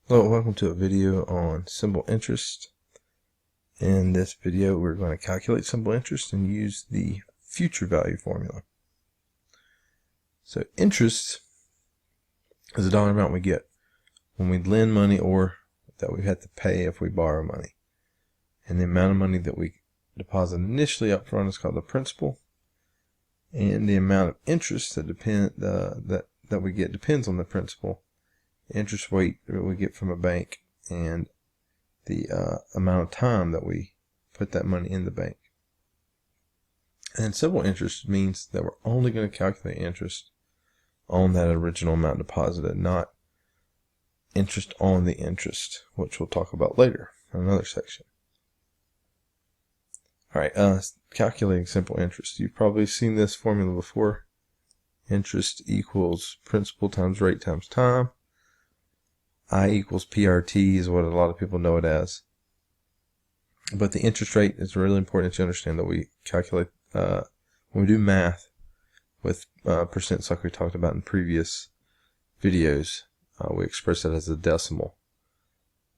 Hello, welcome to a video on simple interest. In this video, we're going to calculate simple interest and use the future value formula. So interest is the dollar amount we get when we lend money or that we have to pay if we borrow money. And the amount of money that we deposit initially up front is called the principal. And the amount of interest that we get depends on the principal, the interest rate that we get from a bank, and the amount of time that we put that money in the bank. And simple interest means that we're only going to calculate interest on that original amount deposited, not interest on the interest, which we'll talk about later in another section. Alright, calculating simple interest. You've probably seen this formula before. Interest equals principal times rate times time. I equals PRT is what a lot of people know it as. But the interest rate is really important that you understand that we calculate, when we do math with percents like we talked about in previous videos, we express it as a decimal,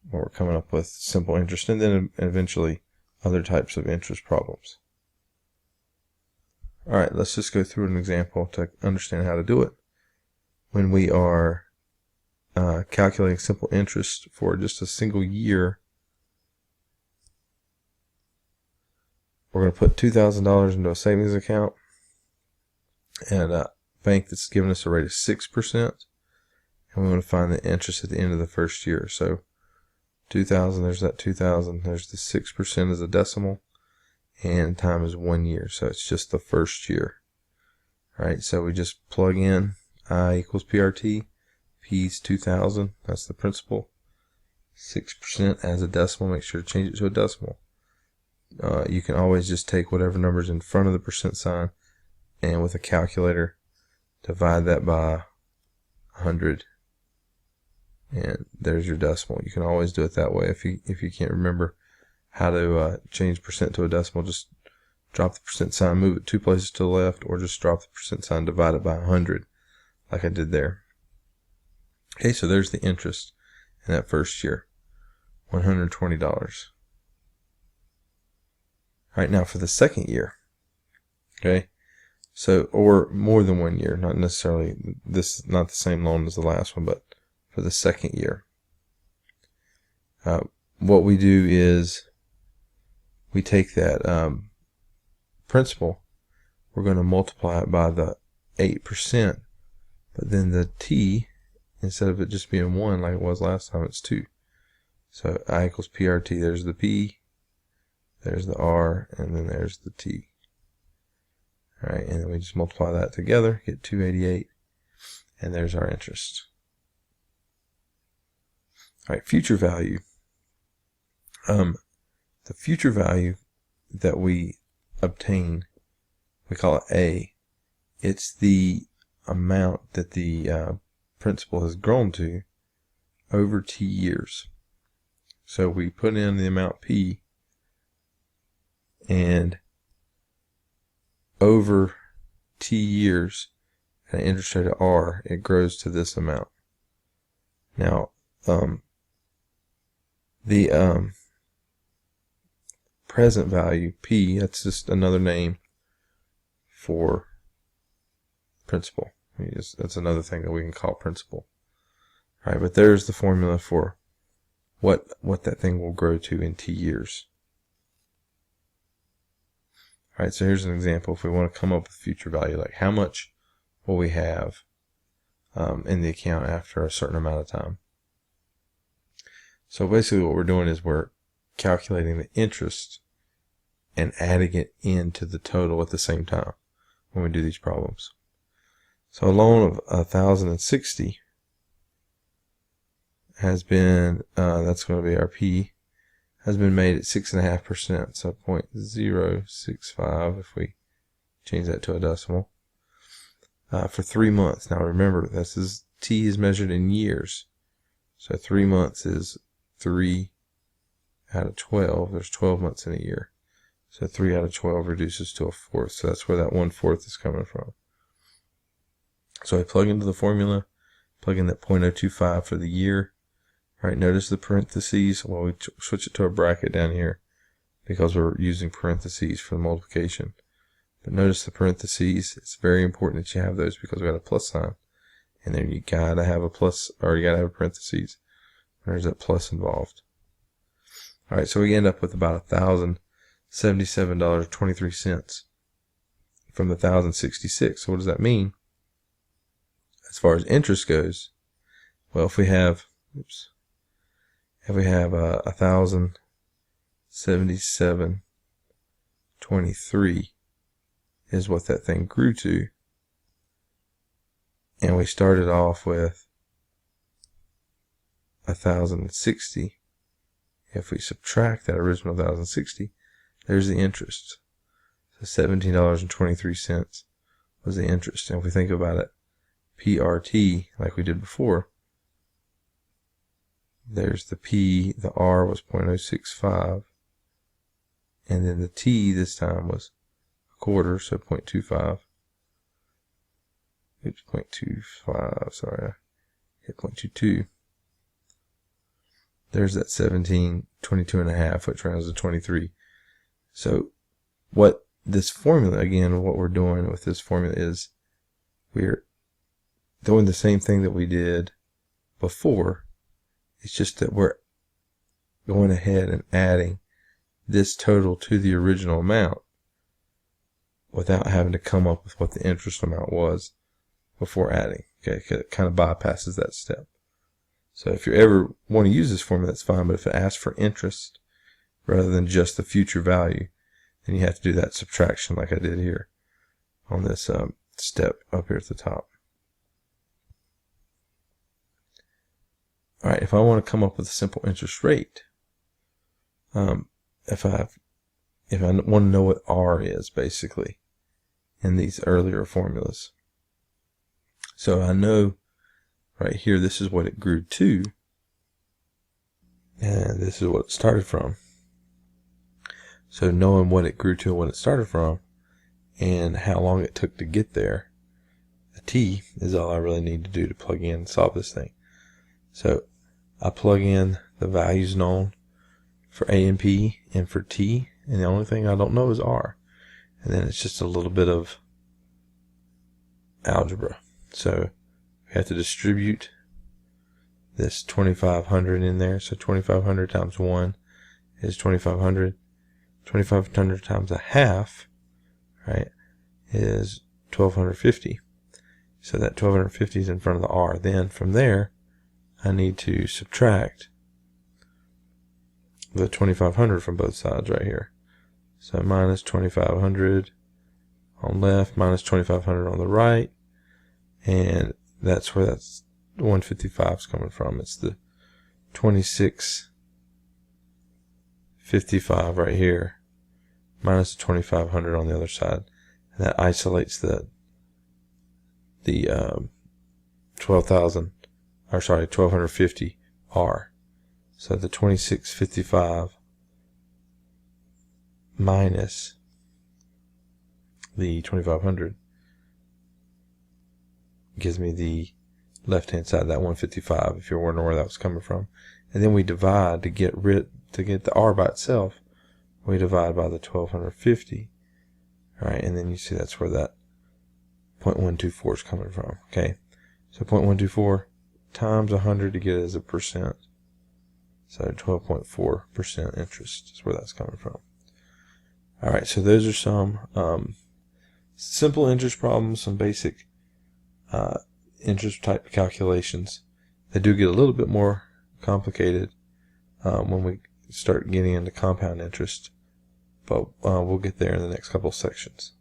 where we're coming up with simple interest and then eventually other types of interest problems. Alright, let's just go through an example to understand how to do it. When we are calculating simple interest for just a single year, we're going to put $2,000 into a savings account and a bank that's giving us a rate of 6%, and we want to find the interest at the end of the first year. So 2,000, there's that 2,000, there's the 6% as a decimal, and time is 1 year, so it's just the first year. Alright, so we just plug in I equals PRT. P is 2,000, that's the principal. 6% as a decimal, make sure to change it to a decimal. You can always just take whatever number's in front of the percent sign and with a calculator divide that by 100, and there's your decimal. You can always do it that way. If you can't remember how to change percent to a decimal, just drop the percent sign, move it 2 places to the left, or just drop the percent sign, divide it by 100 like I did there. Okay, so there's the interest in that first year, $120. Alright, now for the second year, okay, so, or more than 1 year, not necessarily, this is not the same loan as the last one, but for the second year, what we do is we take that principal, we're going to multiply it by the 8%, but then the T, instead of it just being 1 like it was last time, it's 2. So I equals PRT, there's the P, there's the R, and then there's the T. Alright, and then we just multiply that together, get 288, and there's our interest. Alright, future value. The future value that we obtain, we call it A. It's the amount that the principal has grown to over T years. So we put in the amount P, and over T years at an interest rate of R, it grows to this amount. Now, the present value, P, that's just another name for principal. That's another thing that we can call principal. Alright, but there's the formula for what that thing will grow to in T years. Alright, so here's an example. If we want to come up with future value, like how much will we have in the account after a certain amount of time. So basically what we're doing is we're calculating the interest and adding it into the total at the same time when we do these problems. So a loan of 1,060 has been, that's going to be our P, has been made at 6.5%, so 0.065 if we change that to a decimal, for 3 months. Now remember, T is measured in years, so 3 months is 3 out of 12. There's 12 months in a year, so 3 out of 12 reduces to a fourth, so that's where that 1/4 is coming from. So I plug into the formula, plug in that 0.025 for the year, All right, notice the parentheses. Well, we switch it to a bracket down here because we're using parentheses for the multiplication. But notice the parentheses. It's very important that you have those because we got a plus sign. And then you gotta have a plus, or you gotta have a parentheses. There's that plus involved. All right, so we end up with about $1,077.23 from the 1,066. So what does that mean? As far as interest goes, well, if we have 1,077.23 is what that thing grew to, and we started off with 1,060. If we subtract that original 1,060, there's the interest. So $17.23 was the interest. And if we think about it, PRT, like we did before, there's the P, the R was 0.065, and then the T this time was a quarter, so 0.25. It's 0.25, sorry, I hit 0.22. There's that 17, 22.5, which rounds to 23. So what this formula, again, what we're doing with this formula is we're doing the same thing that we did before. It's just that we're going ahead and adding this total to the original amount without having to come up with what the interest amount was before adding. Okay, it kind of bypasses that step. So if you ever want to use this formula, that's fine, but if it asks for interest rather than just the future value, then you have to do that subtraction like I did here on this step up here at the top. All right, if I want to come up with a simple interest rate, if I want to know what R is basically in these earlier formulas. So I know right here, this is what it grew to, and this is what it started from. So knowing what it grew to and what it started from, and how long it took to get there, the T is all I really need to do to plug in and solve this thing. So I plug in the values known for A and P and for T, and the only thing I don't know is R. And then it's just a little bit of algebra. So we have to distribute this 2,500 in there. So 2,500 times 1 is 2,500. 2,500 times a half, right, is 1,250. So that 1,250 is in front of the R. Then from there, I need to subtract the 2,500 from both sides right here. So minus 2,500 on left, minus 2,500 on the right, and that's where that's 155 is coming from. It's the 2655 right here, minus the 2,500 on the other side, and that isolates the 1,250 R. So the 2655 minus the 2,500 gives me the left hand side, that 155, if you're wondering where that was coming from. And then we divide to get the R by itself, we divide by the 1,250. Alright, and then you see that's where that 0.124 is coming from. Okay, so 0.124 times 100 to get it as a percent. So 12.4% interest is where that's coming from. Alright, so those are some simple interest problems, some basic interest type calculations. They do get a little bit more complicated when we start getting into compound interest, but we'll get there in the next couple of sections.